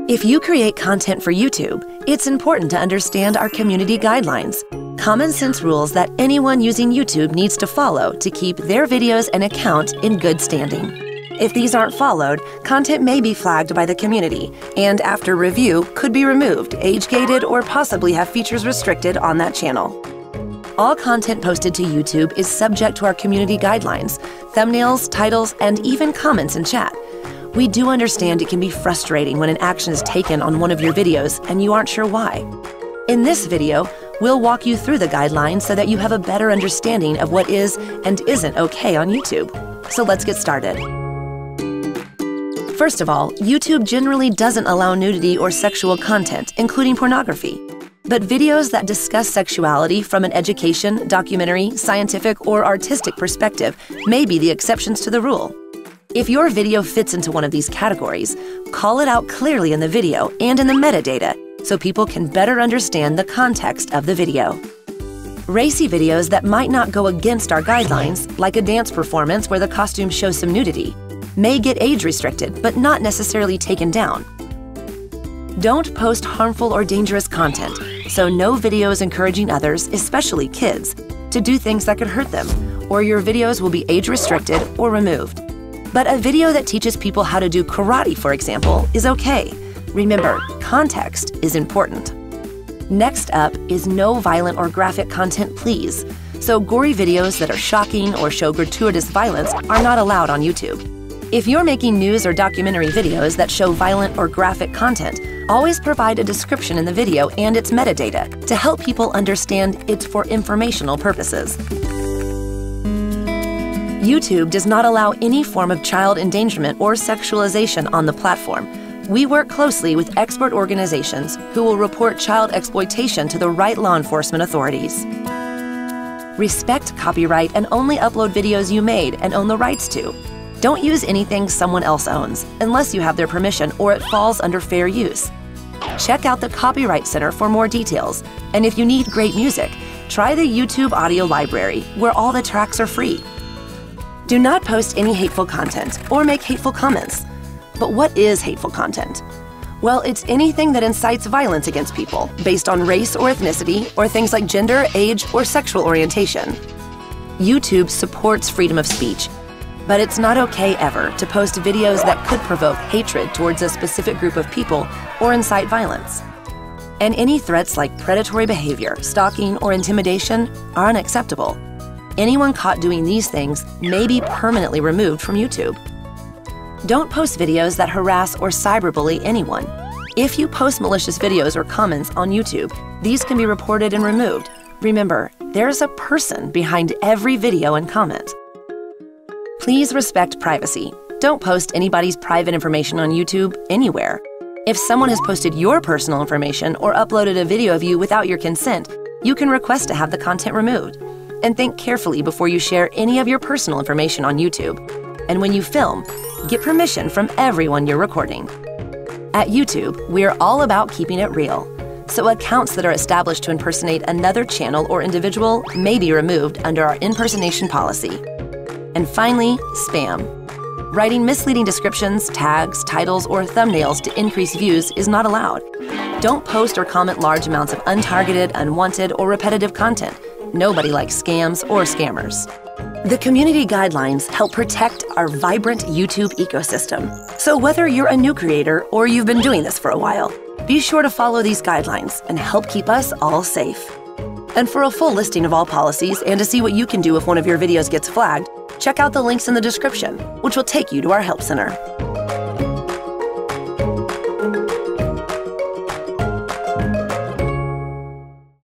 If you create content for YouTube, it's important to understand our community guidelines, common sense rules that anyone using YouTube needs to follow to keep their videos and account in good standing. If these aren't followed, content may be flagged by the community, and after review could be removed, age-gated, or possibly have features restricted on that channel. All content posted to YouTube is subject to our community guidelines, thumbnails, titles, and even comments in chat. We do understand it can be frustrating when an action is taken on one of your videos and you aren't sure why. In this video, we'll walk you through the guidelines so that you have a better understanding of what is and isn't okay on YouTube. So let's get started. First of all, YouTube generally doesn't allow nudity or sexual content, including pornography. But videos that discuss sexuality from an education, documentary, scientific, or artistic perspective may be the exceptions to the rule. If your video fits into one of these categories, call it out clearly in the video and in the metadata so people can better understand the context of the video. Racy videos that might not go against our guidelines, like a dance performance where the costume shows some nudity, may get age restricted but not necessarily taken down. Don't post harmful or dangerous content, so no videos encouraging others, especially kids, to do things that could hurt them, or your videos will be age restricted or removed. But a video that teaches people how to do karate, for example, is okay. Remember, context is important. Next up is no violent or graphic content, please. So gory videos that are shocking or show gratuitous violence are not allowed on YouTube. If you're making news or documentary videos that show violent or graphic content, always provide a description in the video and its metadata to help people understand it's for informational purposes. YouTube does not allow any form of child endangerment or sexualization on the platform. We work closely with expert organizations who will report child exploitation to the right law enforcement authorities. Respect copyright and only upload videos you made and own the rights to. Don't use anything someone else owns unless you have their permission or it falls under fair use. Check out the Copyright Center for more details. And if you need great music, try the YouTube Audio Library, where all the tracks are free. Do not post any hateful content or make hateful comments. But what is hateful content? Well, it's anything that incites violence against people based on race or ethnicity, or things like gender, age, or sexual orientation. YouTube supports freedom of speech, but it's not okay ever to post videos that could provoke hatred towards a specific group of people or incite violence. And any threats like predatory behavior, stalking, or intimidation are unacceptable. Anyone caught doing these things may be permanently removed from YouTube. Don't post videos that harass or cyberbully anyone. If you post malicious videos or comments on YouTube, these can be reported and removed. Remember, there's a person behind every video and comment. Please respect privacy. Don't post anybody's private information on YouTube anywhere. If someone has posted your personal information or uploaded a video of you without your consent, you can request to have the content removed. And think carefully before you share any of your personal information on YouTube. And when you film, get permission from everyone you're recording. At YouTube, we're all about keeping it real. So accounts that are established to impersonate another channel or individual may be removed under our impersonation policy. And finally, spam. Writing misleading descriptions, tags, titles, or thumbnails to increase views is not allowed. Don't post or comment large amounts of untargeted, unwanted, or repetitive content. Nobody likes scams or scammers. The community guidelines help protect our vibrant YouTube ecosystem. So whether you're a new creator or you've been doing this for a while, be sure to follow these guidelines and help keep us all safe. And for a full listing of all policies and to see what you can do if one of your videos gets flagged, check out the links in the description, which will take you to our Help Center.